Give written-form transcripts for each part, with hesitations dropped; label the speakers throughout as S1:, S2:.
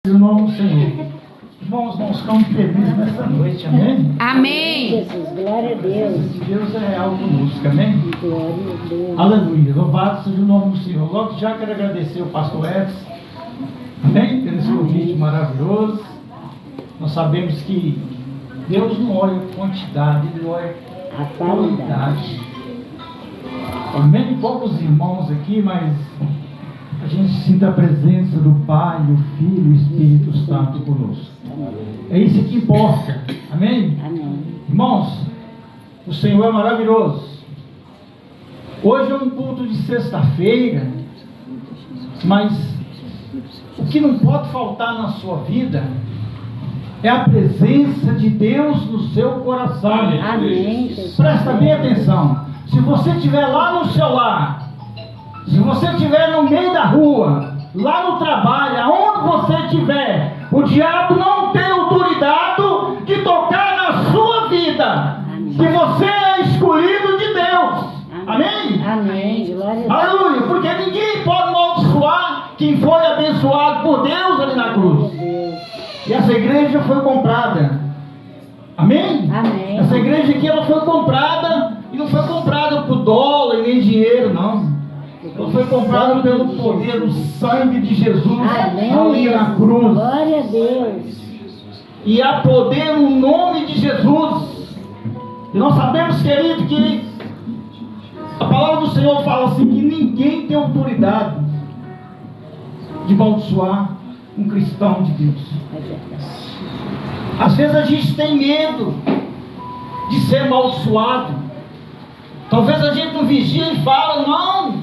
S1: No nome do Senhor. Irmãos, nós estamos felizes nessa noite, amém?
S2: Amém.
S3: Jesus, glória a Deus.
S1: Deus é real conosco, amém?
S3: Glória a Deus.
S1: Aleluia, louvado seja o nome do Senhor. Logo já quero agradecer ao pastor Edson, amém? Pelo esse convite maravilhoso. Nós sabemos que Deus não olha quantidade, Ele olha
S3: A qualidade.
S1: Amém? Poucos irmãos aqui, mas a gente sinta a presença do Pai, o Filho e o Espírito Santo conosco. É isso que importa. Amém?
S3: Amém.
S1: Irmãos, o Senhor é maravilhoso. Hoje é um culto de sexta-feira, mas o que não pode faltar na sua vida é a presença de Deus no seu coração.
S3: Amém.
S1: Presta bem atenção. Se você estiver lá no seu lar, se você estiver no meio da rua, lá no trabalho, aonde você estiver, o diabo não tem autoridade de tocar na sua vida.
S3: Amém.
S1: Que você é escolhido de Deus. Amém?
S3: Amém. Glória a Deus.
S1: Aleluia. Porque ninguém pode amaldiçoar quem foi abençoado por Deus ali na cruz. E essa igreja foi comprada. Amém?
S3: Amém.
S1: Essa igreja aqui ela foi comprada. E não foi comprada por dólar nem dinheiro, não. Ela foi comprada pelo poder do sangue de Jesus ali na cruz.
S3: Glória a Deus.
S1: E há poder no nome de Jesus. E nós sabemos, querido, que a palavra do Senhor fala assim, que ninguém tem autoridade de amaldiçoar um cristão de Deus.
S3: É verdade.
S1: Às vezes a gente tem medo de ser amaldiçoado. Talvez a gente não vigia e fala, não,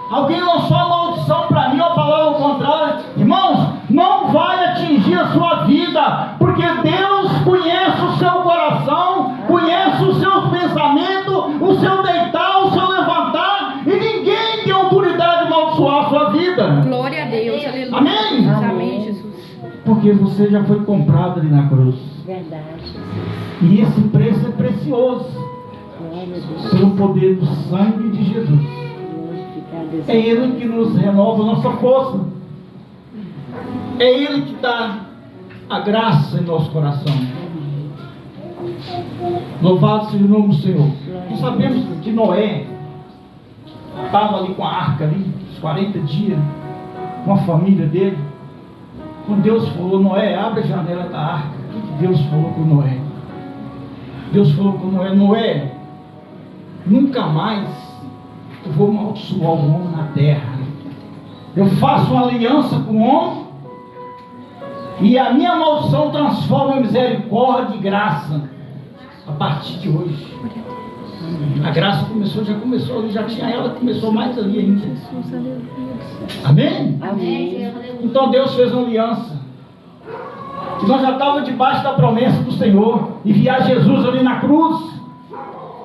S1: alguém lançou a maldição para mim, ou a palavra ao contrário. Irmãos, não vai atingir a sua vida, porque Deus conhece o seu coração, conhece os seus pensamentos, o seu deitar, o seu levantar, e ninguém tem autoridade de amaldiçoar a sua vida.
S2: Glória a Deus. Aleluia.
S1: Amém?
S2: Amém, Jesus.
S1: Porque você já foi comprado ali na cruz.
S3: Verdade.
S1: E esse preço é precioso.
S3: Glória a Deus.
S1: Pelo poder do sangue de Jesus.
S3: Glorificar a Deus.
S1: É Ele que nos renova a nossa força. É Ele que dá a graça em nosso coração. Louvado seja o nome do Senhor. Nós sabemos que Noé estava ali com a arca ali, uns 40 dias, com a família dele. Quando Deus falou, Noé, abre a janela da arca. O que Deus falou com Noé? Deus falou com Noé, Noé, nunca mais eu vou amaldiçoar o homem na terra. Eu faço uma aliança com o homem e a minha maldição transforma em misericórdia e graça a partir de hoje. A graça já começou ali, já tinha ela, começou mais ali ainda. Amém?
S3: Amém.
S1: Então Deus fez uma aliança. E nós já estávamos debaixo da promessa do Senhor, enviar Jesus ali na cruz.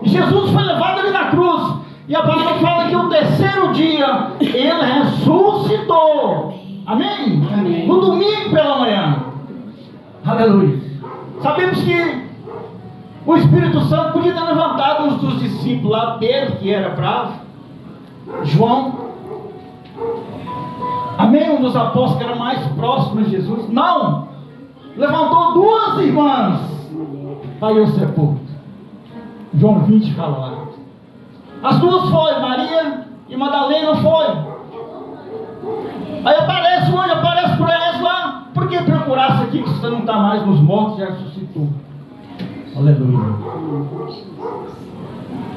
S1: E Jesus foi levado ali na cruz. E a palavra fala que o terceiro dia Ele ressuscitou. Amém?
S3: Amém.
S1: No domingo pela manhã. Aleluia. Sabemos que o Espírito Santo podia ter levantado uns dos discípulos lá, Pedro, que era bravo, João. Amém? Um dos apóstolos que era mais próximo de Jesus. Não! Levantou duas irmãs para ir ao sepulcro. João 20 fala lá. As duas foram, Maria e Madalena foi. Aí aparece onde? Aparece por elas lá. Por que procurasse aqui que você não está mais nos mortos, já ressuscitou? Aleluia.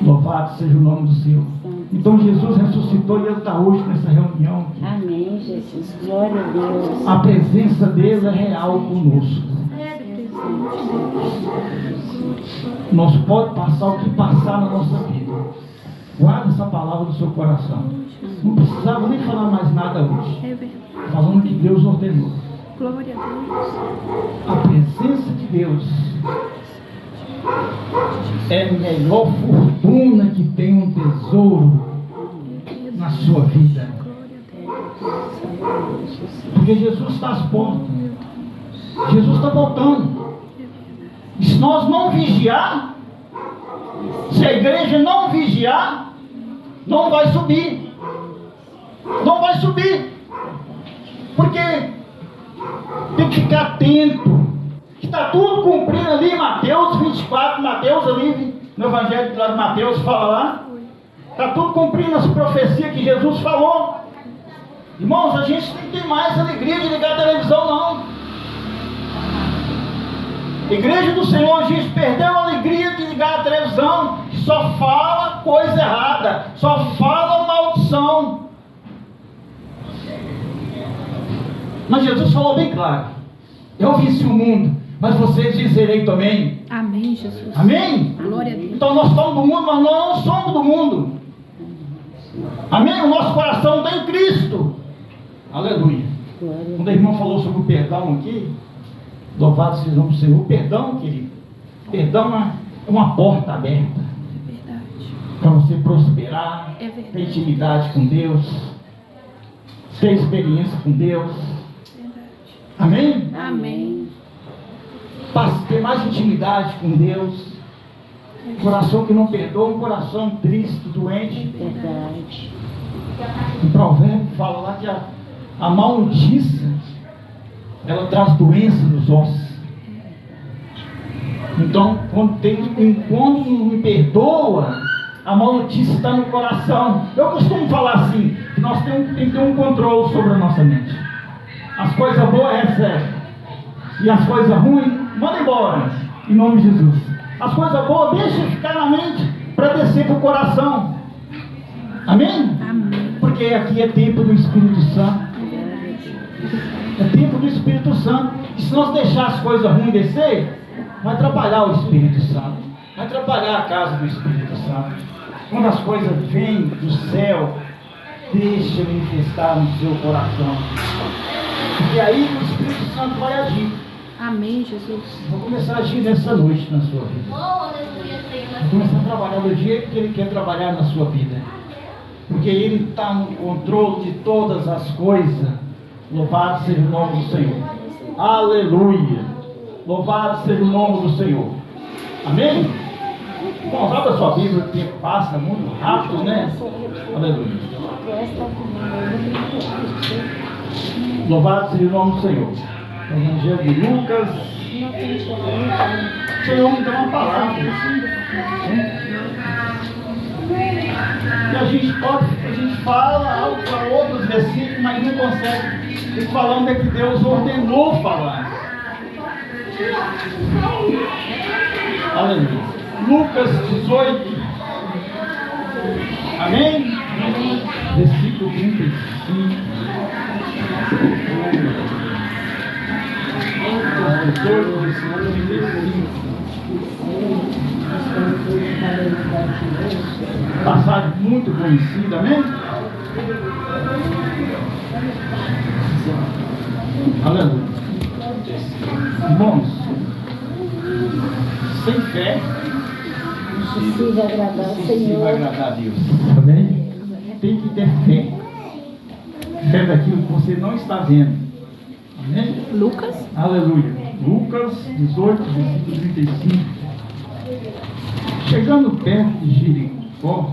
S1: Louvado seja o nome do Senhor. Então Jesus ressuscitou e Ele está hoje nessa reunião aqui.
S3: Amém, Jesus. Glória a Deus.
S1: A presença dele é real conosco. Nós pode passar o que passar na nossa vida. Guarda essa palavra do seu coração. Não precisava nem falar mais nada hoje. Falando que Deus ordenou.
S2: Glória a Deus.
S1: A presença de Deus é a melhor fortuna que tem um tesouro na sua vida. Porque Jesus está às portas. Jesus está voltando. E se nós não vigiar, se a igreja não vigiar, não vai subir. Não vai subir. Porque Tem que ficar atento. Está tudo cumprido ali em Mateus 24, Mateus ali, no Evangelho de Mateus fala lá. Está tudo cumprindo as profecias que Jesus falou. Irmãos, a gente não tem mais alegria de ligar a televisão, não. Igreja do Senhor, a gente perdeu a alegria de ligar a televisão, que só fala coisa errada, só fala maldição. Mas Jesus falou bem claro: eu venci o mundo, mas vocês vencerei também.
S2: Amém, Jesus.
S1: Amém?
S2: Glória a Deus.
S1: Então nós estamos do mundo, mas nós não somos do mundo. Amém? O nosso coração está em Cristo. Aleluia. Quando a irmã falou sobre o perdão aqui, louvado seja o nome do Senhor. O perdão, querido, perdão é uma porta aberta.
S2: É verdade.
S1: Para você prosperar,
S2: É verdade.
S1: ter intimidade com Deus, ter experiência com Deus.
S2: Verdade.
S1: Amém?
S2: Amém.
S1: Para ter mais intimidade com Deus. Coração que não perdoa, um coração triste, doente.
S3: Verdade.
S1: O provérbio fala lá que a má notícia, ela traz doença nos ossos. Então, quando não me perdoa, a má notícia está no coração. Eu costumo falar assim, que nós temos que ter um controle sobre a nossa mente. As coisas boas recebe, e as coisas ruins, manda embora, em nome de Jesus. As coisas boas deixa ficar na mente, para descer para o coração. Amém?
S2: Amém.
S1: Porque aqui é tempo do Espírito Santo. É tempo do Espírito Santo. E se nós deixar as coisas ruins descer, vai atrapalhar o Espírito Santo. Vai atrapalhar a casa do Espírito Santo. Quando as coisas vêm do céu, deixa manifestar no seu coração. E aí o Espírito Santo vai agir.
S2: Amém, Jesus.
S1: Vou começar a agir nessa noite na sua vida. Vou começar a trabalhar do jeito que Ele quer trabalhar na sua vida. Porque Ele está no controle de todas as coisas. Louvado seja o nome do Senhor. Aleluia. Louvado seja o nome do Senhor. Amém? Bom, abra sua Bíblia, o tempo passa muito rápido, né? Aleluia. Louvado seja o nome do Senhor. Evangelho de Lucas. O Senhor me deu uma palavra. E a gente fala algo para outros versículos, mas não consegue. E falando é que Deus ordenou falar. Aleluia. Lucas 18. Amém? Versículo 35. 35. Passagem muito conhecida, amém? Aleluia. Irmãos, sem fé,
S3: Impossível agradar o
S1: impossível
S3: Senhor.
S1: agradar a Deus. Amém? Tem que ter fé. Fé daquilo que você não está vendo. Amém?
S2: Lucas.
S1: Aleluia. Lucas 18, versículo 35. Chegando perto de Jericó,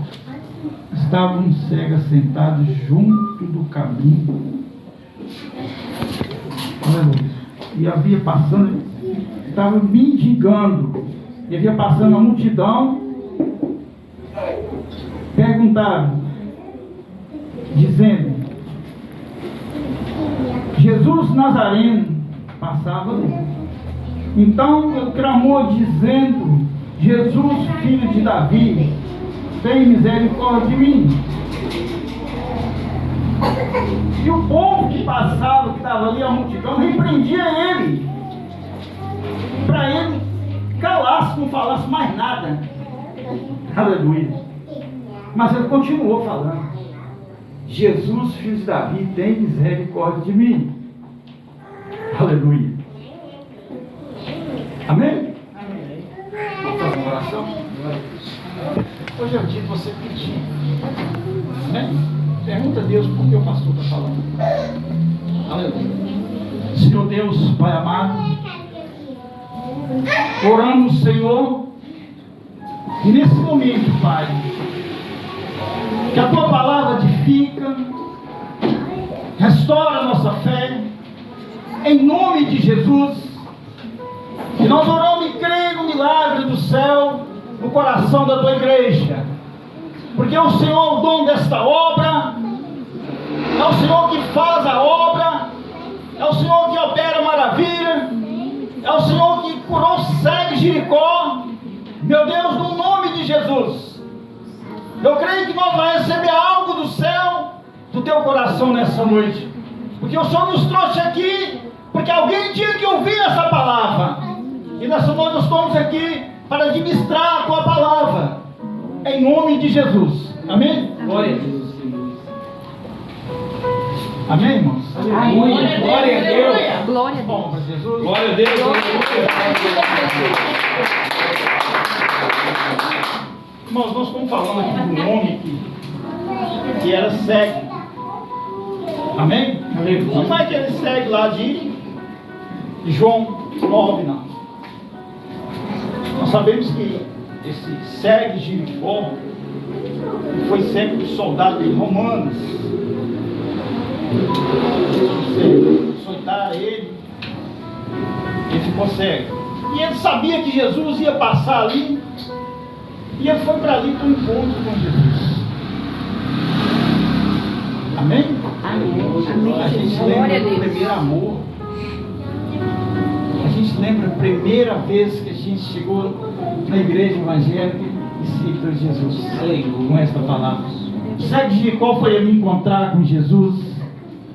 S1: estava um cego sentado junto do caminho. Aleluia. E havia passando, estava mendigando. E havia passando a multidão. Perguntaram, dizendo: Jesus Nazareno passava ali. Então ele clamou, dizendo: Jesus, filho de Davi, tem misericórdia de mim. E o povo que passava, que estava ali, a multidão, repreendia ele, para ele calasse, não falasse mais nada. Aleluia. Mas ele continuou falando: Jesus, filho de Davi, tem misericórdia de mim. Aleluia. Amém? Amém. Vamos fazer uma oração? Hoje é o dia de você pedir. Amém? Pergunta a Deus por que o pastor está falando. Aleluia. Senhor Deus, Pai amado, oramos, Senhor, e nesse momento, Pai, que a Tua palavra edifica, restaura a nossa fé, em nome de Jesus. E nós oramos e cremos no milagre do céu no coração da tua igreja, porque é o Senhor o dono desta obra, é o Senhor que faz a obra, é o Senhor que opera maravilha, é o Senhor que curou o cego de Jericó. Meu Deus, no nome de Jesus, eu creio que nós vamos receber algo do céu, do teu coração nessa noite, porque o Senhor nos trouxe aqui, porque alguém tinha que ouvir essa palavra, e nessa noite nós estamos aqui para administrar a tua palavra, em nome de Jesus. Amém?
S4: Glória a Deus.
S1: Amém, irmãos?
S4: Aleluia. Glória a Deus.
S2: Glória a Deus.
S1: Bom, para Jesus.
S4: Glória a Deus.
S1: Irmãos, nós estamos falando aqui do nome que era cego. Amém? Não é aquele cego lá de João 9, não. Nós sabemos que esse cego de Jericó foi cego dos soldados romanos. Soltaram ele ficou cego. E ele sabia que Jesus ia passar ali, e ele foi para ali para um encontro com Jesus. Amém?
S2: Amém.
S1: A gente
S2: Glória a
S1: lembra do
S2: Deus.
S1: primeiro amor. A gente lembra a primeira vez que a gente chegou na igreja evangélica e aceitou Jesus. Com esta palavra. O cego de Jericó foi ali encontrar com Jesus.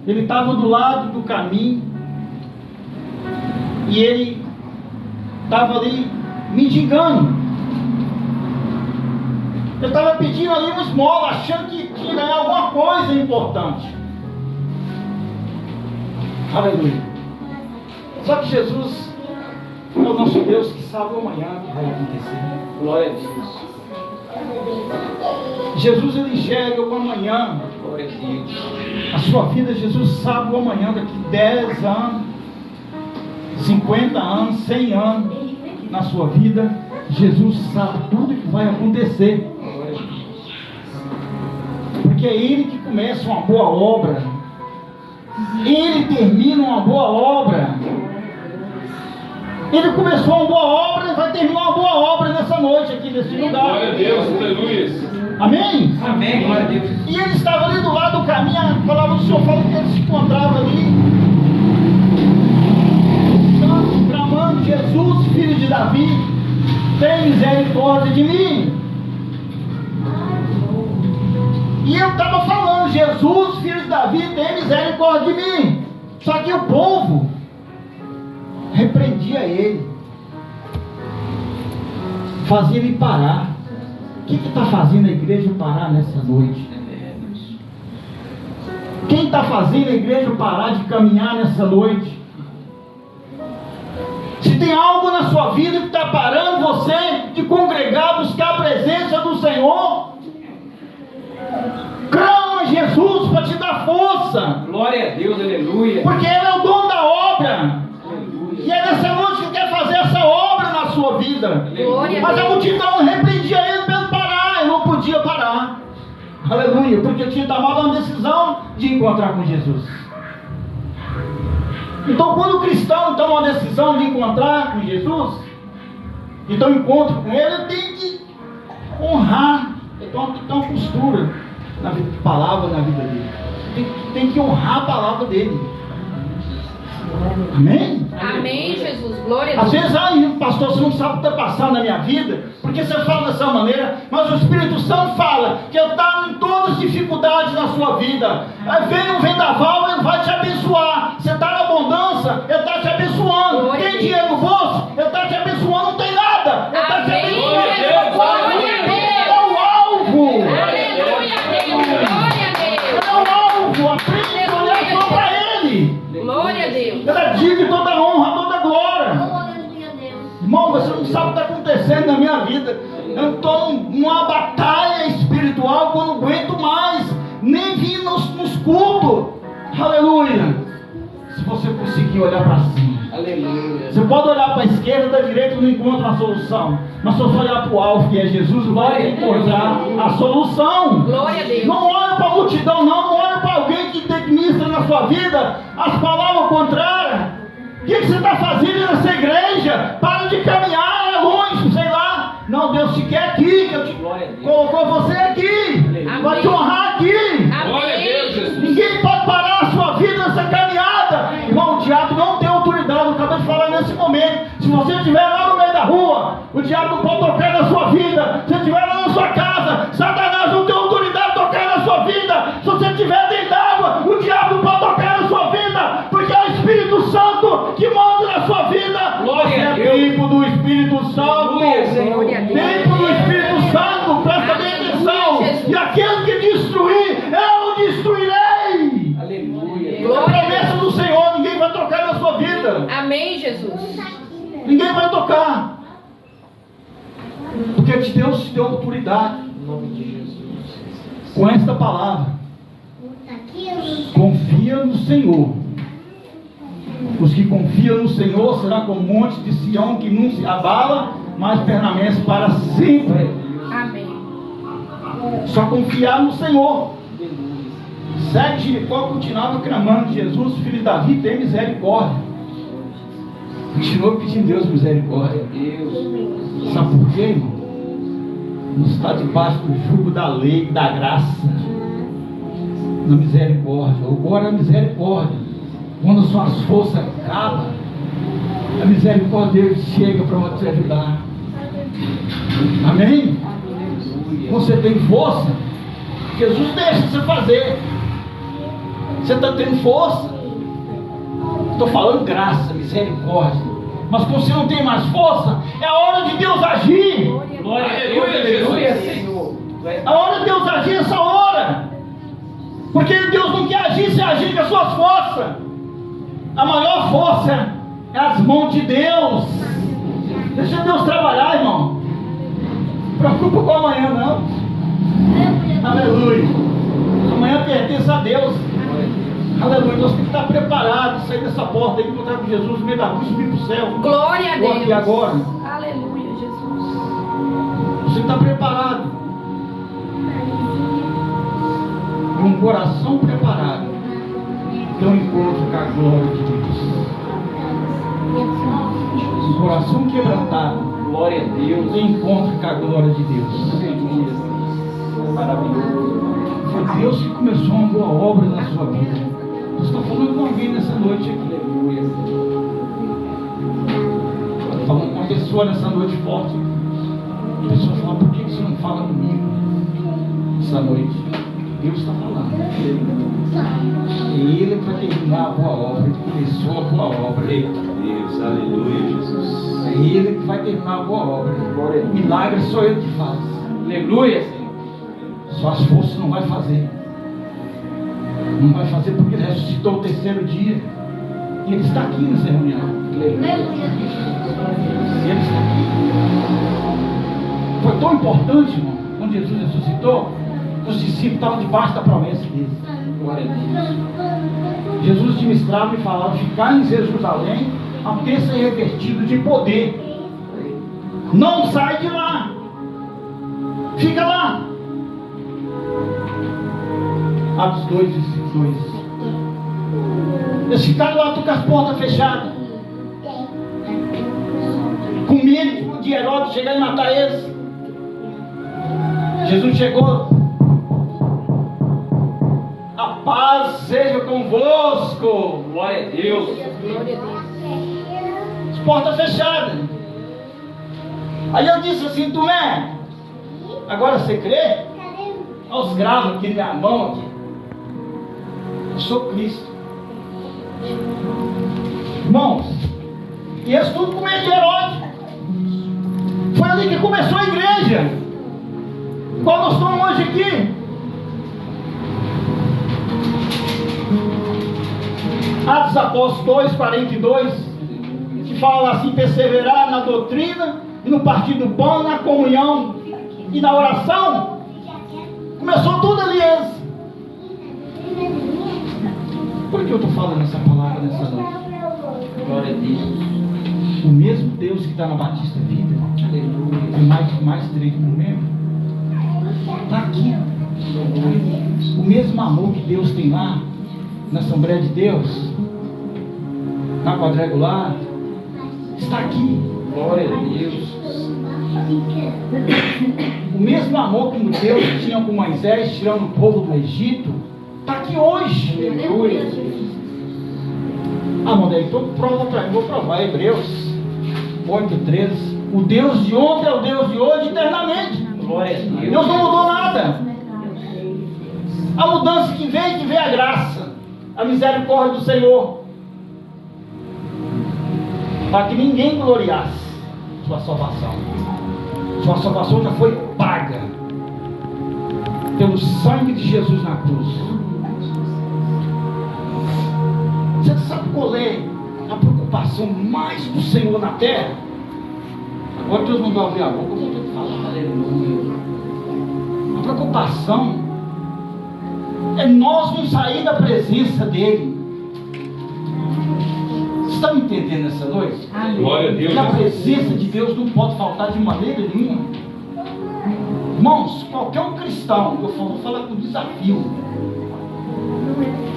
S1: Ele estava do lado do caminho e ele estava ali mendigando. Ele estava pedindo ali uma esmola, achando que tinha ganhar alguma coisa importante. Aleluia. Só que Jesus é o nosso Deus que sabe o amanhã que vai acontecer.
S4: Glória a Deus.
S1: Jesus, ele enxerga o amanhã.
S4: Glória a Deus.
S1: A sua vida, Jesus sabe o amanhã, daqui 10 anos, 50 anos, 100 anos na sua vida. Jesus sabe tudo que vai acontecer. Porque é Ele que começa uma boa obra. Ele termina uma boa obra. Ele começou uma boa obra e vai terminar uma boa obra nessa noite aqui, nesse lugar.
S4: Glória a Deus. Aleluia.
S1: Amém?
S4: Amém. Glória a Deus.
S1: E ele estava ali do lado do caminho, a palavra do Senhor fala que ele se encontrava ali, clamando: Jesus, filho de Davi, tem misericórdia de mim. E eu estava falando: Jesus, filho de Davi, tem misericórdia de mim. Só que o povo repreendia ele, fazia ele parar. O que está fazendo a igreja parar nessa noite? Quem está fazendo a igreja parar de caminhar nessa noite? Se tem algo na sua vida que está parando você de congregar, buscar a presença do Senhor, clama Jesus para te dar força.
S4: Glória a Deus. Aleluia.
S1: Porque Ele é o dono da obra.
S4: Aleluia.
S1: E é nessa noite que quer fazer essa obra na sua vida.
S2: Glória a
S1: Mas a
S2: Deus.
S1: multidão repreendia ele pelo parar. Ele não podia parar. Aleluia. Porque tinha tomado uma decisão de encontrar com Jesus. Então, quando o cristão toma uma decisão de encontrar com Jesus, então encontro com ele, ele tem que honrar. Ele tem uma postura na palavra na vida dele. Tem que honrar a palavra dele. Amém?
S2: Amém, Jesus. Glória a
S1: Às
S2: Deus.
S1: vezes, pastor, você não sabe o que está passando na minha vida, porque você fala dessa maneira, mas o Espírito Santo fala que Ele está em todas as dificuldades na sua vida. Aí vem um vendaval, Ele vai te abençoar. Você está na abundância, Ele está te abençoando.
S2: Glória a
S1: Tem
S2: Deus.
S1: dinheiro no bolso, Ele está te abençoando. Não tem nada, Ele está te
S2: Amém,
S1: abençoando.
S2: Jesus. Glória a Deus.
S1: É o alvo.
S2: Aleluia, Deus. Glória a Deus.
S1: É o alvo. Aprende a olhar só para Ele.
S2: Glória a Deus.
S1: Ele é digno de toda honra, toda glória. Irmão, você não sabe o que está acontecendo na minha vida. Eu estou numa batalha espiritual que eu não aguento mais nem vir nos cultos. Aleluia. Se você conseguir olhar para cima,
S4: Aleluia.
S1: você pode olhar para a esquerda, da direita, não encontra uma solução. Mas se você olhar para o alvo, que é Jesus, vai encontrar a solução.
S2: Glória a Deus.
S1: Não olhe para a multidão, não olhe para alguém que administra na sua vida as palavras contrárias. O que você está fazendo nessa igreja? Para de caminhar longe, sei lá. Não, Deus te quer aqui, que eu te colocou você aqui. Vai te honrar aqui.
S4: Glória a Deus, Jesus.
S1: Ninguém pode parar a sua vida nessa caminhada. Irmão, o diabo não tem autoridade, eu acabei de falar nesse momento. Se você estiver lá no meio da rua, o diabo não pode tocar na sua vida. Se estiver lá na sua casa, Satanás não tem autoridade de tocar na sua vida. Se você estiver dentro d'água, o diabo não pode tocar na sua vida, porque é o Espírito Santo que manda na sua vida. Você é templo do Espírito Santo. Templo do Espírito Santo, presta bem atenção. E aquele que destruir, eu destruirei.
S4: Aleluia.
S1: A promessa do Senhor, ninguém vai tocar na sua vida.
S2: Amém, Jesus.
S1: Ninguém vai tocar. Porque Deus te deu autoridade.
S4: Em nome de Jesus.
S1: Com esta palavra, confia no Senhor. Os que confiam no Senhor será como o monte de Sião, que não se abala, mas permanece para sempre.
S2: Amém.
S1: Só confiar no Senhor. Segue Jericó, continuava clamando: Jesus, filho de Davi, tem misericórdia. Continuou pedindo Deus misericórdia. Sabe por quê, irmão? Não está debaixo do jugo da lei, da graça, da misericórdia. Agora a misericórdia, quando suas forças acabam, a misericórdia de Deus chega para te ajudar. Amém? Você tem força, Jesus deixa você fazer. Você está tendo força. Estou falando graça, misericórdia. Mas quando você não tem mais força, é a hora de Deus agir.
S4: Glória a Deus, aleluia, Senhor.
S1: A hora de Deus agir é essa hora. Porque Deus não quer agir sem agir com as suas forças. A maior força é as mãos de Deus. Deixa Deus trabalhar, irmão. Não preocupa com amanhã, não. Aleluia. Amanhã pertence a Deus. Aleluia. Nós temos que estar preparados, sair dessa porta e encontrar com Jesus no meio da cruz, subir para o céu.
S2: Glória a
S1: Ou aqui
S2: Deus.
S1: agora.
S2: Aleluia, Jesus.
S1: Você está preparado. Com um coração preparado, tem um encontro com a glória de Deus. Um coração quebrantado,
S4: Glória a Deus.
S1: tem encontro com a glória de Deus.
S4: Maravilhoso.
S1: Foi Deus que começou uma boa obra na sua vida. Eu estou falando com alguém nessa noite aqui.
S4: Aleluia.
S1: Estou falando com uma pessoa nessa noite forte. A pessoa fala: por que você não fala comigo essa noite? Deus está falando. E Ele vai terminar a boa obra. Ele começou a boa obra.
S4: Eita Deus, aleluia, Jesus.
S1: É Ele que vai terminar a boa obra. O milagre só Ele que faz.
S4: Aleluia, Senhor.
S1: Suas forças não vai fazer. Não vai fazer porque Ele ressuscitou o terceiro dia. E Ele está aqui nessa reunião.
S4: Aleluia.
S1: Ele está aqui. Foi tão importante, irmão, quando Jesus ressuscitou, os discípulos estavam debaixo da promessa dele.
S4: Glória a Deus.
S1: Jesus tinha escravo e falava: ficar em Jerusalém até ser revestido de poder. Não sai de lá. Fica lá. Atos 2, versículo 2. Eles ficaram lá com as portas fechadas, com medo de Herodes chegar e matar eles. Jesus chegou: a paz seja convosco.
S4: Glória a Deus.
S2: Glória a Deus.
S1: As portas fechadas. Aí eu disse assim: Tomé, agora você crê? Olha os gravos aqui na minha mão aqui. Eu sou Cristo. Irmãos, e eles tudo com medo de Herodes. Foi ali que começou a igreja, igual nós estamos hoje aqui. Atos dos Apóstolos 2, 42, que fala assim: perseverar na doutrina e no partir do pão, na comunhão e na oração. Começou tudo ali. Por que eu estou falando essa palavra nessa noite?
S4: Glória a Deus.
S1: O mesmo Deus que está na Batista Vida,
S4: Aleluia.
S1: mais de 3 mil membros, está aqui. O mesmo amor que Deus tem lá na Assembleia de Deus, na quadrangular, está aqui.
S4: Glória a Deus.
S1: O mesmo amor que Deus tinha com Moisés, tirando o povo do Egito, está aqui hoje.
S4: Aleluia.
S1: Ah, Mondeiro, então prova para mim, vou provar. Hebreus 8:13. O Deus de ontem é o Deus de hoje eternamente.
S4: Glória a Deus.
S1: Deus não mudou nada. A mudança que veio a graça, a misericórdia do Senhor, para que ninguém gloriasse sua salvação. Sua salvação já foi paga pelo sangue de Jesus na cruz. Você sabe qual é a preocupação mais do Senhor na terra? Agora Deus mandou abrir a boca, eu vou ter que falar.
S4: Aleluia.
S1: A preocupação é nós não sair da presença dEle. Você está me entendendo essa noite?
S4: Glória a Deus.
S1: Que a presença de Deus não pode faltar de maneira nenhuma. Irmãos, qualquer um cristão, eu vou falar com desafio.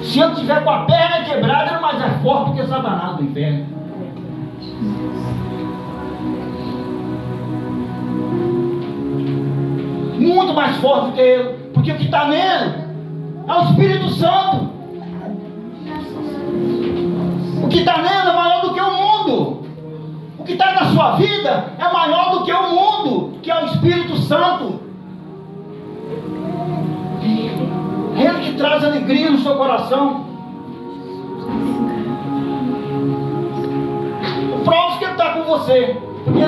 S1: Se ele estiver com a perna quebrada, ele é mais forte do que Satanás do inferno. Muito mais forte do que ele, porque o que está nele é o Espírito Santo. O que está nele é maior do que o mundo. O que está na sua vida é maior do que o mundo, que é o Espírito Santo. É Ele que traz alegria no seu coração. O próprio que Ele está com você. Porque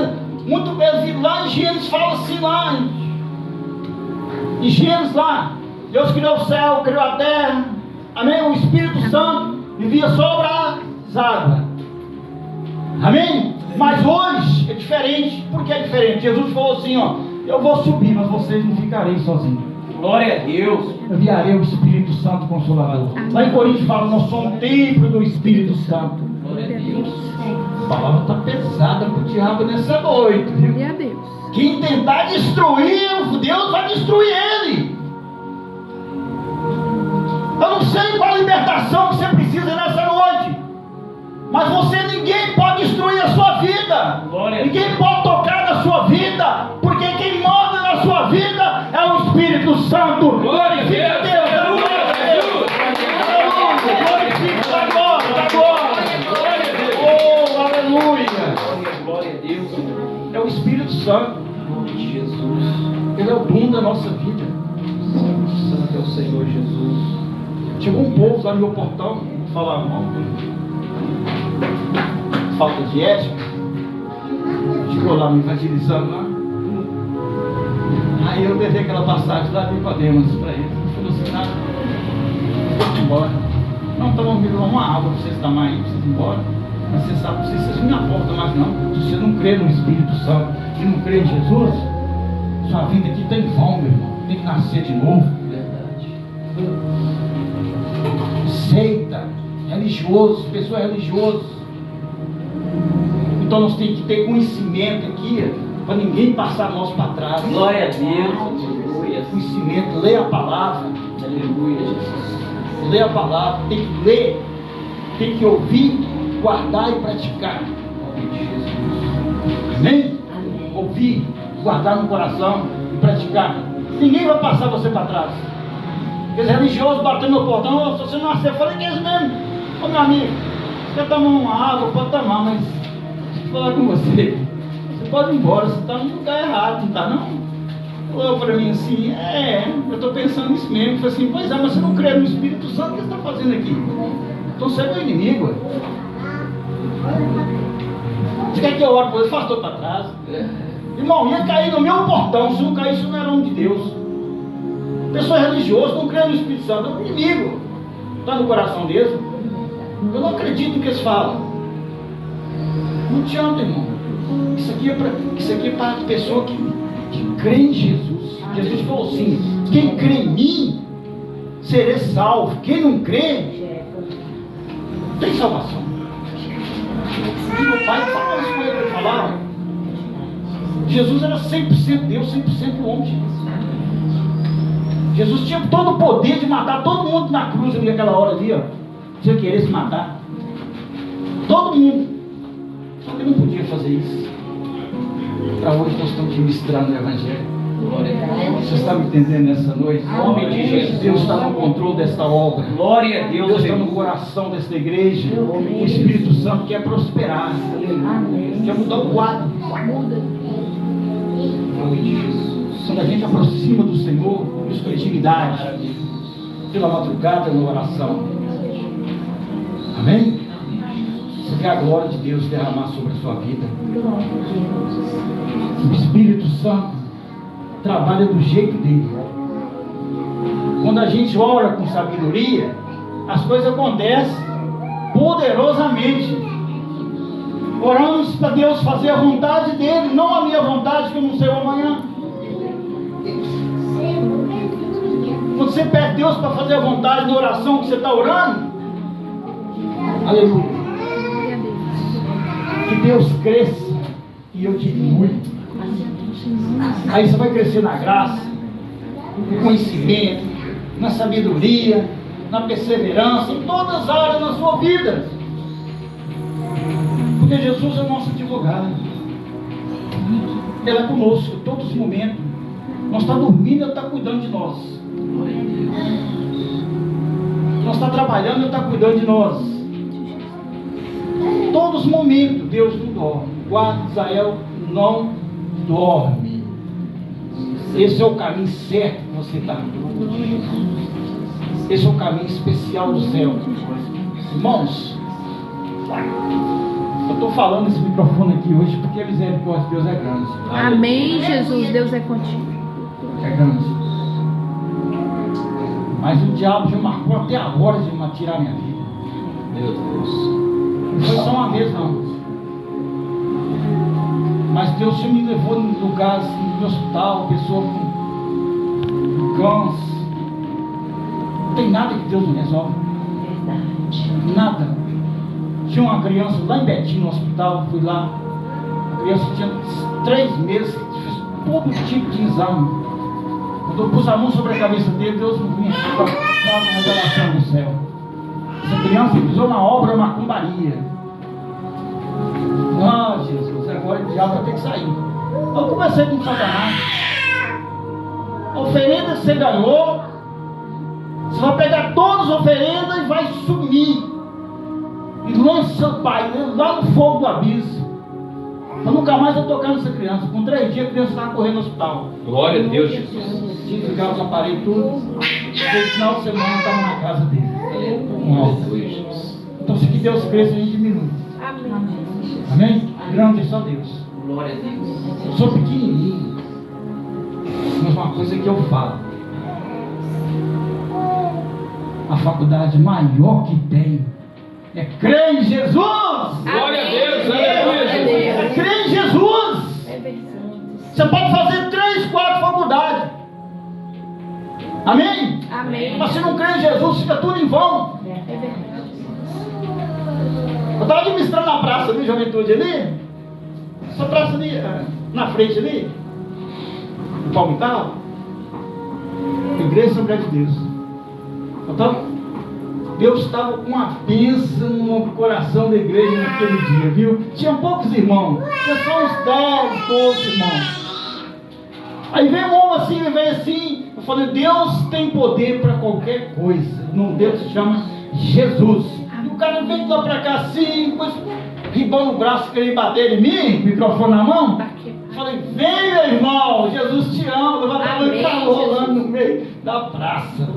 S1: muito bem, lá em Gênesis fala assim, lá em Gênesis lá, Deus criou o céu, criou a terra, amém? O Espírito Santo vivia sobre as águas, amém? Mas hoje é diferente. Por que é diferente? Jesus falou assim, ó: eu vou subir, mas vocês não ficarem sozinhos.
S4: Glória a Deus.
S1: Eu enviarei o Espírito Santo Consolador. Lá em Coríntios fala, nós somos templo do Espírito Santo.
S4: Glória a Deus.
S1: A palavra está pesada para o diabo nessa noite, viu?
S2: Glória a Deus.
S1: Quem tentar destruir, Deus vai destruir ele. Eu não sei qual a libertação que você precisa nessa noite, mas ninguém pode destruir a sua vida.
S4: Glória a
S1: Ninguém
S4: Deus.
S1: pode tocar na sua vida, porque quem manda na sua vida é o Espírito Santo.
S4: Glória a Deus.
S1: Glória a Deus. Aleluia. Glorifica agora.
S4: Glória a Deus.
S1: Oh, aleluia.
S4: Glória a Deus.
S1: É o Espírito Santo.
S4: Em nome de Jesus.
S1: Ele é o dono da nossa vida.
S4: Santo é o Senhor Jesus.
S1: Chegou um povo lá no meu portão, vou falar mal, falta de ética. Chegou lá me evangelizando lá. Aí eu levei aquela passagem lá de Nicodemus para ele. Ele falou assim: nada, vou embora. Não, tá bom, me dá uma água para vocês tomar aí, para vocês ir embora. Mas você sabe, vocês não me aportam mais não. Se você não crê no Espírito Santo e não crê em Jesus, sua vida aqui está em vão, meu irmão. Tem que nascer de novo.
S4: Verdade.
S1: Seita, religioso, pessoa religiosa. Então nós temos que ter conhecimento aqui, para ninguém passar nós para trás.
S4: Glória a Deus. Aleluia.
S1: Conhecimento, lê a palavra,
S4: Aleluia, Jesus.
S1: lê a palavra, tem que ler, tem que ouvir, guardar e praticar.
S4: Em nome de Jesus.
S1: Amém? Ouvir, guardar no coração e praticar. Ninguém vai passar você para trás. Aqueles religiosos batendo no portão, se você não nascer, eu falei que é isso mesmo. Ô meu amigo, você quer tomar uma água, pode tomar, mas deixa eu falar com você. Você pode ir embora, você está no lugar errado, não está não? Falou para mim assim, eu estou pensando nisso mesmo. Eu falei assim, pois é, mas você não crê no Espírito Santo, o que você está fazendo aqui? Então você é meu inimigo. Você quer que eu ore por ele? Afastou para trás. Irmão, ia cair no meu portão. Se não caísse, não era um de Deus. Pessoa religiosa não crê no Espírito Santo, é um inimigo. Está no coração deles. Eu não acredito no que eles falam. Não adianta, irmão. Isso aqui é para a pessoa que crê em Jesus. Jesus falou assim: quem crê em mim, serei salvo. Quem não crê, tem salvação. E meu pai falava isso com ele, ele falava. Jesus era 100% Deus, 100% homem. Jesus tinha todo o poder de matar todo mundo na cruz ali naquela hora ali, ó. Se ele querer se matar. Todo mundo. Só que não podia fazer isso. Para hoje nós estamos ministrando o Evangelho.
S4: Glória a Deus.
S1: Você está me entendendo nessa noite?
S4: Em nome de Jesus.
S1: Deus está no controle desta obra.
S4: Glória a Deus.
S1: Deus está no coração desta igreja. O Espírito Santo quer prosperar. Quer mudar o quadro.
S4: Em nome de Jesus.
S1: Quando a gente aproxima do Senhor, busca intimidade, pela madrugada na oração. Amém? Você vê a glória de Deus derramar sobre a sua vida. O Espírito Santo trabalha do jeito dele. Quando a gente ora com sabedoria, as coisas acontecem poderosamente. Oramos para Deus fazer a vontade dele, não a minha vontade, que eu não sei o amanhã. Quando você pede Deus para fazer a vontade na oração que você está orando, aleluia, que Deus cresça e eu diminui. Aí você vai crescer na graça, no conhecimento, na sabedoria, na perseverança, em todas as áreas da sua vida. Porque Jesus é o nosso advogado. Ele é conosco em todos os momentos. Nós estamos dormindo, Ele está cuidando de nós. Nós estamos trabalhando, Ele está cuidando de nós. Em todos os momentos, Deus não dorme. Guarda, Israel não dorme. Esse é o caminho certo que você está. Esse é o caminho especial do céu. Irmãos, eu estou falando esse microfone aqui hoje porque a misericórdia de Deus é grande.
S2: Amém, Jesus. Deus é contigo.
S1: É grande. Mas o diabo já marcou até agora de tirar minha vida.
S4: Meu Deus.
S1: Não foi só uma vez, não. Mas Deus já me levou em lugares, no hospital, pessoa com câncer. Não tem nada que Deus não resolve. Nada. Tinha uma criança lá em Betim, no hospital, fui lá. A criança tinha 3 meses, fez todo tipo de exame. Quando eu pus a mão sobre a cabeça dele, Deus não vinha dar uma revelação do céu. Essa criança pisou na obra macumbaria. Ah, Jesus, agora o diabo vai ter que sair. Eu conversei com Satanás. A oferenda que você ganhou, você vai pegar todas as oferendas e vai sumir. E lança o pai lá no fogo do abismo. Eu nunca mais vou tocar nessa criança. Com 3 dias a criança estava correndo no hospital.
S4: Glória a Deus, Jesus.
S1: Desligar os aparelhos tudo. No final de semana eu estava na casa dele.
S4: Aleluia, Jesus.
S1: Então se que Deus cresça, a gente diminui.
S2: Amém.
S1: Amém? Grande é só Deus.
S4: Glória a Deus.
S1: Eu sou pequenininho. Mas uma coisa que eu falo. A faculdade maior que tem é crer em Jesus.
S4: Glória a Deus, aleluia, Jesus.
S1: É crer em Jesus.
S2: É verdade.
S1: Você pode fazer 3, 4 faculdades. Amém?
S2: Amém.
S1: Mas se não crê em Jesus, fica tudo em vão.
S2: É verdade.
S1: Eu estava administrando na praça ali, Juventude ali. Essa praça ali, na frente ali. No Palmital. Igreja Assembleia de Deus. Então, Deus estava com uma bênção no coração da igreja naquele dia, viu? Tinha poucos irmãos. Tinha só uns 10, 12 irmãos. Aí veio um homem assim, ele veio assim. Eu falei, Deus tem poder para qualquer coisa. O nome dele se chama Jesus. E o cara veio de lá para cá assim, depois ribando o braço, querendo bater em mim, microfone na mão. Eu falei, vem meu irmão, Jesus te ama. Levanta a mão e tá rolando no meio da praça.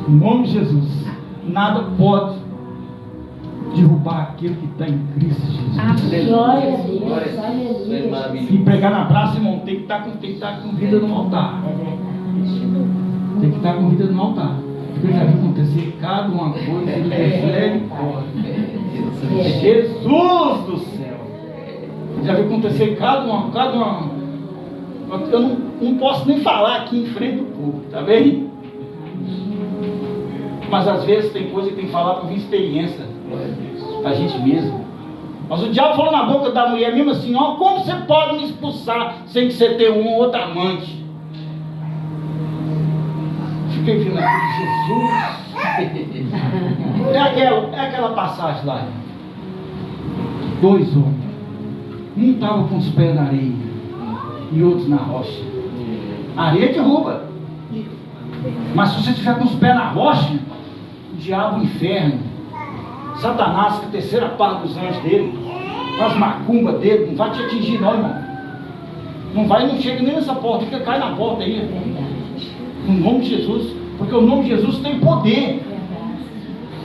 S1: Em nome de Jesus. Nada pode derrubar aquele que está em Cristo Jesus.
S3: Glória a Deus,
S4: Isso é
S3: aleluia.
S4: maravilhoso.
S1: E pregar na praça, irmão, tem que estar com vida no altar.
S3: É verdade.
S1: Tem que estar com vida no altar. Porque eu já vi acontecer cada uma coisa de misericórdia. Jesus do céu. Já vi acontecer cada uma. Eu não posso nem falar aqui em frente do povo, tá bem? Mas às vezes tem coisa que tem que falar por experiência da gente mesmo. Mas o diabo falou na boca da mulher mesmo assim, ó, como você pode me expulsar sem que você tenha um ou outro amante? Fiquei vendo aqui, Jesus. É aquela passagem lá. 2 homens. Um estava com os pés na areia e outros na rocha. A areia derruba. Mas se você estiver com os pés na rocha, o diabo, o inferno, Satanás, com a terceira parte dos anjos dele, com as macumbas dele, não vai te atingir não, irmão. Não vai, não chega nem nessa porta, fica, cai na porta aí. No nome de Jesus. Porque o nome de Jesus tem poder.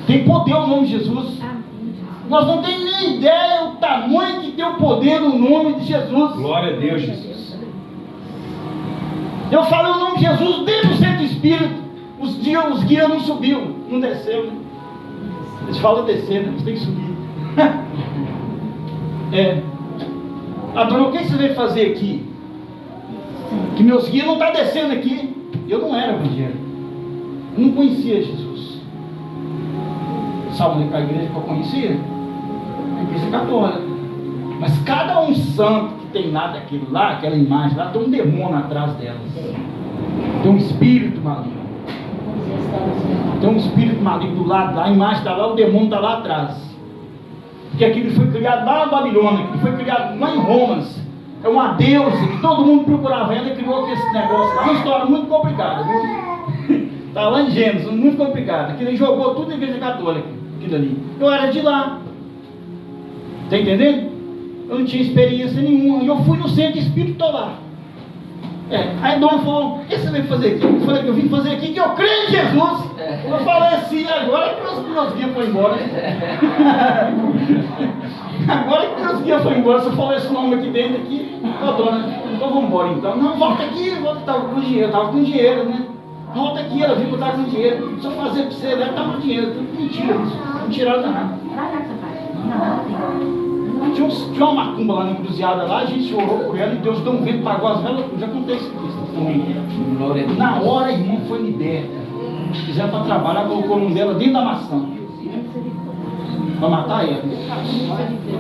S1: Tem poder o nome de Jesus. Nós não temos nem ideia o tamanho que tem o poder no nome de Jesus.
S4: Glória a Deus, Jesus.
S1: Eu falei o nome de Jesus dentro do centro espírita. Os guias não subiu, não desceu, né? Eles falam descer, né? Você tem que subir. Adorou, o que você veio fazer aqui? Que meus guias não estão descendo aqui. Eu não era evangélico. Eu não conhecia Jesus. Sabe onde é a igreja que eu conhecia? A igreja católica. Mas cada um santo que tem lá daquilo lá, aquela imagem lá, tem um demônio atrás delas. Tem um espírito maligno. Tem um espírito maligno do lado lá, a imagem está lá, o demônio está lá atrás. Porque aquilo foi criado lá na Babilônia, aquilo foi criado lá em Roma. É uma deusa que todo mundo procurava ela e criou esse negócio lá. Uma história muito complicada, viu? Está lá em Gênesis, muito complicada. Aquilo aí jogou tudo na igreja católica, aquilo ali. Eu era de lá. Está entendendo? Eu não tinha experiência nenhuma. E eu fui no centro espírita lá. Aí a dona falou, o que você veio fazer aqui? Eu falei que eu vim fazer aqui que eu creio em Jesus. Eu falei assim, agora que meus guias foram embora. Agora que meus guias foram embora, você falou esse nome aqui dentro aqui. Dona, então vamos embora então. Não, volta aqui, volta, estava com dinheiro, né? Volta aqui, ela viu que eu estava com dinheiro. Se eu fazer para você, ela estava com dinheiro. Tudo mentira isso. Não tiraram nada. Tinha uma macumba lá na encruzilhada lá, a gente orou por ela e Deus deu um vento, pagou as velas, já acontece isso também. Na hora a irmã foi liberta. Fizeram para trabalhar, colocou o nome dela dentro da maçã. Para matar ela.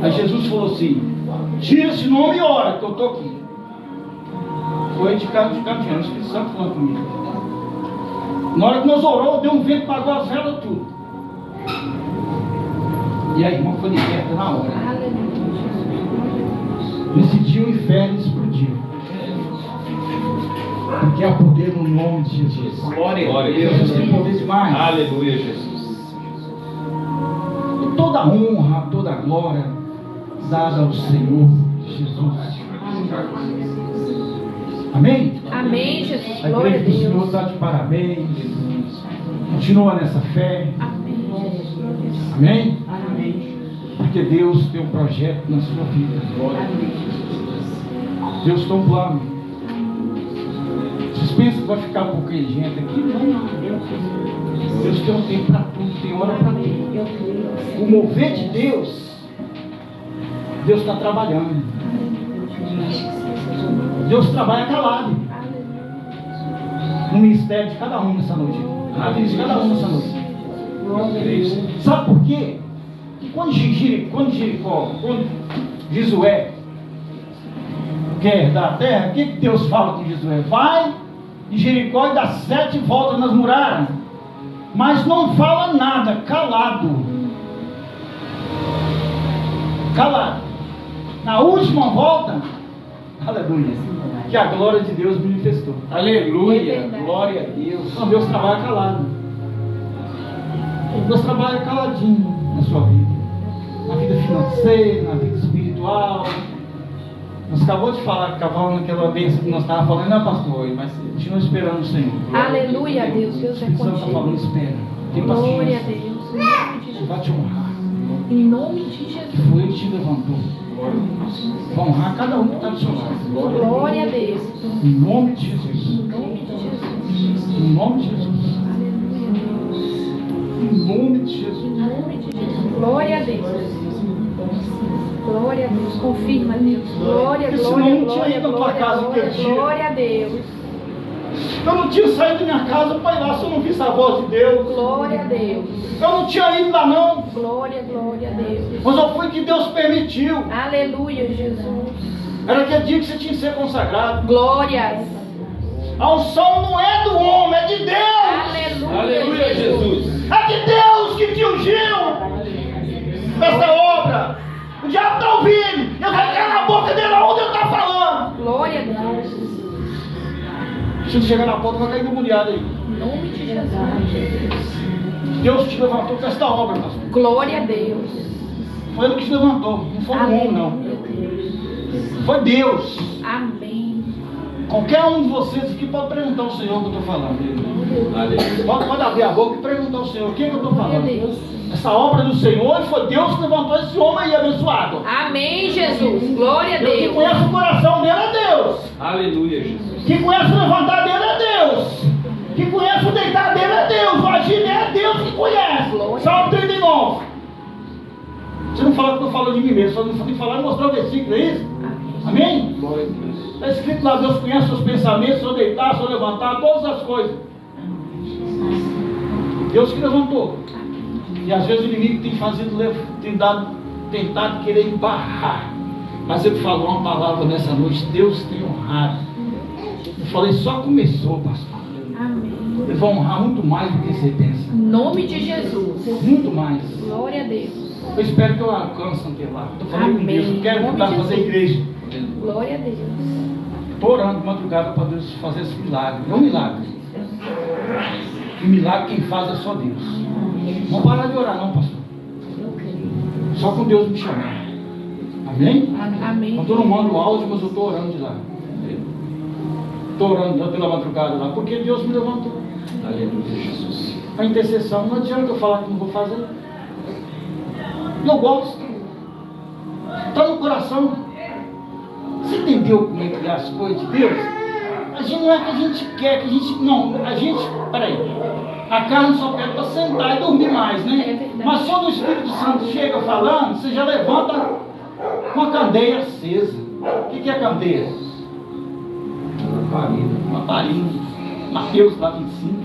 S1: Aí Jesus falou assim, tira esse nome e ora, que eu estou aqui. Foi de cá diante, o Espírito Santo falando comigo. Na hora que nós oramos, deu um vento, pagou as velas, tudo. E a irmã foi liberta na hora. Nesse dia o inferno explodiu. Porque há poder no nome de Jesus.
S4: Glória a Deus.
S1: Jesus tem poder demais.
S4: Aleluia, Jesus.
S1: E toda a honra, toda a glória dada ao Senhor Jesus. Amém?
S2: Amém, Jesus.
S1: A
S2: Glória a
S1: igreja do Senhor
S2: Deus.
S1: está de parabéns. Continua nessa fé.
S2: Amém.
S1: Amém? Porque Deus tem um projeto na sua vida. Deus tem um plano. Vocês pensam que vai ficar pouquinha gente aqui? Não. Deus tem um tempo para tudo, tem hora para tudo. O mover de Deus, Deus está trabalhando. Deus trabalha calado. No ministério de cada um nessa noite. Na vida de cada um nessa noite. Sabe por quê? Quando Josué quer dar a terra, o que Deus fala com Josué? Vai de Jericó e dá 7 voltas nas muralhas, mas não fala nada, calado. Calado. Na última volta, aleluia, que a glória de Deus manifestou.
S4: Aleluia, glória a Deus.
S1: Então Deus trabalha calado. Deus trabalha caladinho na sua vida. Na vida financeira, na vida espiritual. Nós acabamos de falar que acabamos naquela bênção que nós estávamos falando, não, pastor, mas continua esperando o Senhor.
S2: Aleluia, Deus. Deus é
S1: O Espírito Santo está falando,
S2: contigo.
S1: espera. Tem
S2: Glória a
S1: paciência.
S2: Deus. Em nome de
S1: Ele vai
S2: Jesus.
S1: te honrar.
S2: Em nome de Jesus.
S1: Foi Ele que te levantou. Vai honrar cada um que está do seu lado.
S2: Glória a Deus.
S1: Em nome de Jesus.
S2: Em nome de Jesus.
S1: Em nome de Jesus.
S2: Aleluia, Deus.
S1: Em nome de Jesus.
S2: Em nome de Jesus. Glória a Deus. Glória a Deus. Confirma, Deus. Glória,
S1: Porque senão
S2: glória,
S1: eu não tinha
S2: glória,
S1: ido na tua casa
S2: glória,
S1: aquele dia.
S2: glória a Deus.
S1: Eu não tinha saído da minha casa para ir lá se eu não visse a voz de Deus.
S2: Glória a Deus.
S1: Eu não tinha ido lá não.
S2: Glória, glória a Deus.
S1: Mas eu fui que Deus permitiu.
S2: Aleluia, Jesus.
S1: Era aquele dia que você tinha que ser consagrado.
S2: Glórias.
S1: A unção não é do homem, é de Deus.
S2: Aleluia,
S4: Aleluia, Jesus.
S1: É de Deus que te ungiu essa obra. O diabo está ouvindo. Eu vou calar a boca dele onde ele está falando.
S2: Glória a Deus.
S1: Se você chegar na porta, vai cair do mundiado aí.
S2: Em nome de Jesus.
S1: Deus te levantou com esta obra, pastor.
S2: Glória a Deus.
S1: Foi ele que te levantou. Não foi o homem, não. Foi Deus.
S2: Amém.
S1: Qualquer um de vocês aqui pode perguntar ao Senhor o que eu estou falando.
S4: Aleluia.
S1: Pode abrir a boca e perguntar ao Senhor o que eu estou
S2: Glória a
S1: falando.
S2: Deus.
S1: Essa obra do Senhor, foi Deus que levantou esse homem aí abençoado.
S2: Amém, Jesus. Glória a
S1: Quem
S2: Deus.
S1: conhece o coração dele é Deus.
S4: Aleluia, Jesus.
S1: Quem conhece o levantar dele é Deus. Quem conhece o deitar dele é Deus. O agir dele é Deus que conhece.
S2: Glória.
S1: Salmo 39. Você não fala que eu falo de mim mesmo, só não tem que falar e mostrar o versículo, é isso? Amém?
S4: Glória a Deus.
S1: Está escrito lá, Deus conhece seus pensamentos, seu deitar, seu levantar, todas as coisas. Deus que levantou. E às vezes o inimigo tentado querer embarrar. Mas ele falou uma palavra nessa noite, Deus tem honrado. Eu falei, só começou, pastor.
S2: Amém.
S1: Ele vai honrar muito mais do que você pensa.
S2: Em nome de Jesus.
S1: Muito mais.
S2: Glória a Deus.
S1: Eu espero que eu alcance até lá. Estou falando com
S2: Amém.
S1: Deus, eu quero
S2: Em nome
S1: ajudar a
S2: de
S1: fazer a
S2: Jesus.
S1: igreja.
S2: Glória a Deus.
S1: Estou orando de madrugada para Deus fazer esse milagre. Não milagre. O milagre quem faz é só Deus. Não parar de orar não, pastor. Só com Deus me chamar. Amém?
S2: Amém.
S1: Não estou no mando áudio, mas eu estou orando de lá. Estou orando pela madrugada lá, porque Deus me levantou.
S4: Aleluia, Jesus.
S1: A intercessão, não adianta eu falar que não vou fazer. Eu gosto. Está no coração. Você entendeu como é que é as coisas de Deus? A gente não é que a gente quer, que a gente. Não, a gente. Peraí. A carne só pede para sentar e dormir mais, né?
S2: É verdade.
S1: Mas quando o Espírito Santo chega falando, você já levanta com a candeia acesa. O que é candeia? Uma parina. Mateus lá 25.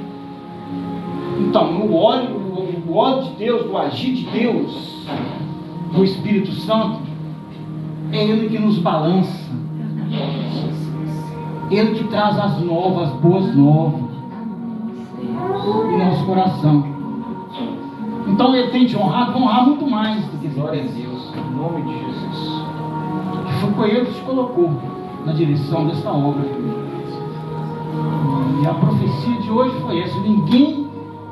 S1: Então, o óleo de Deus, o agir de Deus, do Espírito Santo, é Ele que nos balança. Ele que traz as novas, as boas novas em nosso coração. Então Ele tem te honrado, vai honrar muito mais do que
S4: Glória a Deus. Em nome de Jesus.
S1: que foi Ele que te colocou na direção dessa obra. E a profecia de hoje foi essa: ninguém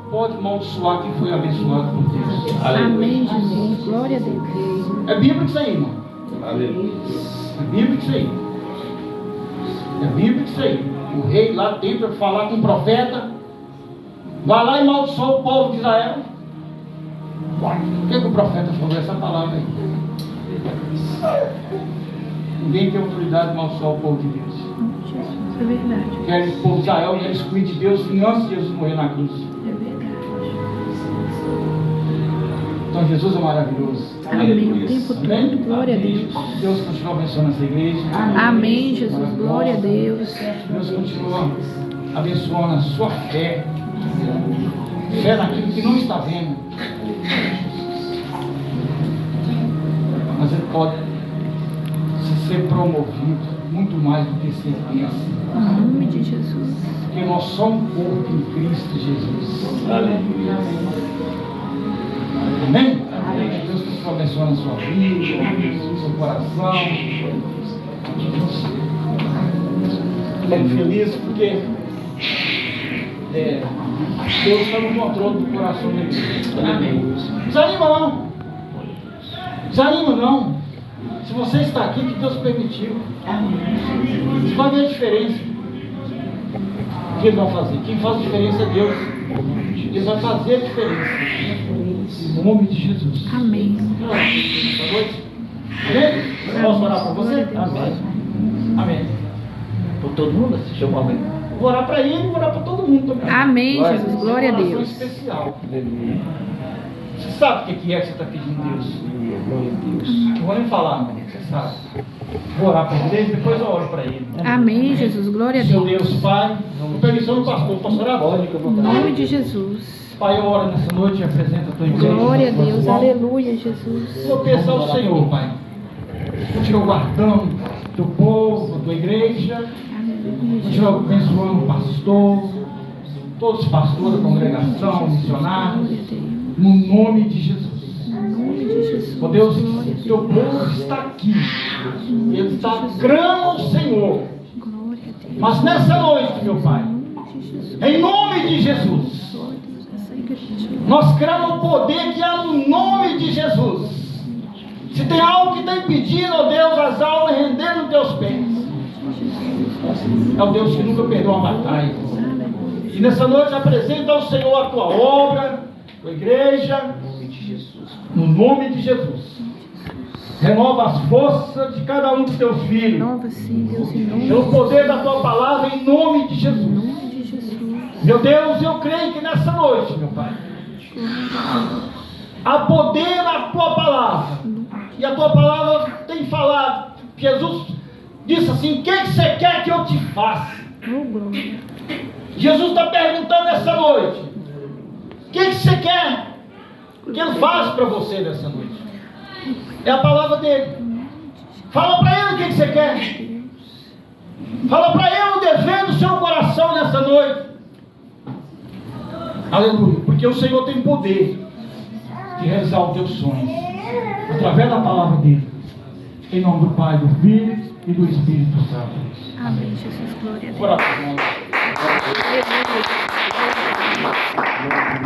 S1: pode amaldiçoar quem foi abençoado por Deus.
S2: Amém, Jesus. Glória a Deus.
S1: É bíblico isso aí, irmão.
S4: Aleluia.
S1: É bíblico isso aí. É bíblico isso aí. O rei lá tenta falar com o profeta. Vai lá e amaldiçoa o povo de Israel. O que o profeta falou essa palavra aí? Ninguém tem autoridade de amaldiçoar o povo de Deus.
S2: Jesus, é verdade.
S1: Quer o povo de Israel ia excluir de Deus antes de Jesus morrer na cruz.
S2: É verdade.
S1: Então Jesus é maravilhoso.
S2: Amém. O tempo
S1: Amém?
S2: todo. Glória a Deus.
S1: Deus continua abençoando essa igreja.
S2: Amém, Jesus. Glória a Deus.
S1: Deus continua abençoando a sua fé. Fé naquilo que não está vendo. Mas Ele pode ser promovido muito mais do que você pensa.
S2: Em nome de Jesus.
S1: Porque nós somos um corpo em Cristo Jesus.
S4: Aleluia.
S1: Amém? Amém. Deus continua abençoando a sua vida, o seu coração. Estou feliz porque Deus está no controle do coração dele. Amém. Desanima não. Desanima não. Se você está aqui, que Deus permitiu. Você vai ver a diferença. O que Ele vai fazer? Quem faz a diferença é Deus. Ele vai fazer a diferença. Em nome de Jesus.
S2: Amém.
S1: Boa noite. Amém? Posso orar para você? Amém. Amém. Por todo mundo? Você chamou alguém? Vou orar para ele e vou orar para todo mundo também.
S2: Amém, Jesus. Glória a
S1: Uma oração
S2: Deus.
S1: especial. Você sabe o que é que você está pedindo a Deus? Não vou nem falar, mas você sabe. Vou orar para ele e depois eu oro para ele.
S2: Amém, Jesus. Glória a
S1: Seu
S2: Deus.
S1: Deus, Pai, com permissão do pastor, posso orar agora?
S2: Em nome de Jesus.
S1: Pai, eu oro nessa noite e apresento a tua igreja.
S2: Glória a
S1: nas tuas
S2: Deus.
S1: mãos.
S2: Aleluia, Jesus.
S1: Eu peço ao Senhor, Pai, continua guardando teu povo, tua igreja,
S2: Aleluia,
S1: continua
S2: Jesus.
S1: abençoando o pastor, todos os pastores da congregação, missionários,
S2: Glória a Deus.
S1: no nome de Jesus.
S2: Em nome de Jesus.
S1: Ó Deus, o teu povo está aqui. Ele está crendo ao Senhor. Mas nessa noite, meu Pai, em nome de Jesus, nós cremos no poder que há no nome de Jesus. Se tem algo que está impedindo, ó Deus, as almas rendendo nos teus pés, é o Deus que nunca perdeu uma batalha. E nessa noite apresenta ao Senhor a tua obra, a tua igreja, no nome de Jesus. Renova as forças de cada um dos teus filhos.
S2: Renova, sim, Deus, em nome
S1: Pelo poder da tua palavra, em nome de Jesus. Meu Deus, eu creio que nessa noite, meu Pai, há poder na tua palavra. E a tua palavra tem falado. Jesus disse assim: o que você quer que eu te faça? Jesus está perguntando nessa noite: o que você quer que Ele faça para você nessa noite? É a palavra dele. Fala para Ele o que você quer. Fala para Ele o dever do seu coração nessa noite. Aleluia. Porque o Senhor tem poder de realizar os teus sonhos através da palavra dele. Em nome do Pai, do Filho e do Espírito Santo.
S2: Amém, Jesus. Glória a Deus.
S1: Coração.
S2: Aleluia.